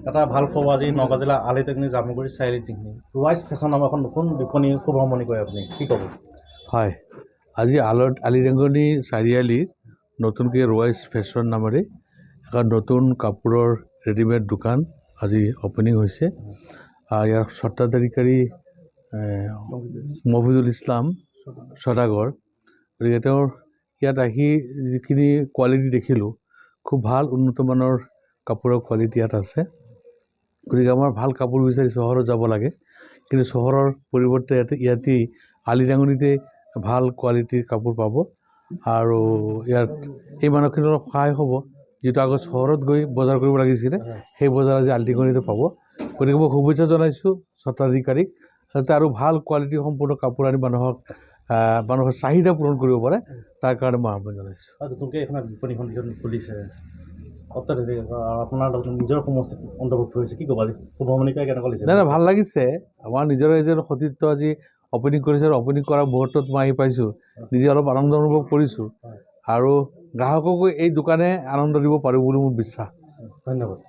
এটা ভাল খবৰ আজি নগাঁও জিলা আলিটেকনিক জামুগুৰি চাৰিআলিত যিখিনি ৰোৱাইজ ফেশ্বন নামৰ এখন নতুন বিপণী শুভাৰম্ভণি কৰে আপুনি কি ক'ব? হয়, আজি আলিটেকনি চাৰিআলিত নতুনকৈ ৰোৱাইজ ফেশ্বন নামেৰে এখন নতুন কাপোৰৰ ৰেডিমেড দোকান আজি অপেনিং হৈছে। ইয়াৰ স্বত্বাধিকাৰী মফিজুল ইছলাম সদাগৰ। গতিকে তেওঁৰ ইয়াত আহি যিখিনি কোৱালিটি দেখিলোঁ, খুব ভাল উন্নতমানৰ কাপোৰৰ কোৱালিটি ইয়াত আছে। গতিকে আমাৰ ভাল কাপোৰ বিচাৰি চহৰত যাব লাগে, কিন্তু চহৰৰ পৰিৱৰ্তে ইয়াতেই আলিটেকনিতে ভাল কোৱালিটিৰ কাপোৰ পাব। আৰু ইয়াত এই মানুহখিনিৰ অলপ সহায় হ'ব, যিটো আগত চহৰত গৈ বজাৰ কৰিব লাগিছিলে সেই বজাৰ আজি আলিটেকনিতে পাব। গতিকে মই শুভেচ্ছা জনাইছোঁ স্বত্বাধিকাৰীক, যাতে আৰু ভাল কোৱালিটি সম্পূৰ্ণ কাপোৰ আনি মানুহৰ চাহিদা পূৰণ কৰিব পাৰে, তাৰ কাৰণে মই আহ্বান জনাইছোঁ। নতুনকৈ এইখন বিপণীখন খুলিছে আপোনাৰ নিজৰ সমষ্টিত অন্তৰ্ভুক্ত হৈছে, কি ক'ব আজি শুভৰম্ভণি কৰি কেনেকুৱা লাগিছে? নাই ভাল লাগিছে। আমাৰ নিজৰে এজন সতীৰ্থ আজি অপেনিং কৰিছে আৰু অপেনিং কৰাৰ মুহূৰ্তত মই আহি পাইছোঁ, নিজে অলপ আনন্দ অনুভৱ কৰিছোঁ। আৰু গ্ৰাহককো এই দোকানে আনন্দ দিব পাৰিব বুলি মোৰ বিশ্বাস। ধন্যবাদ।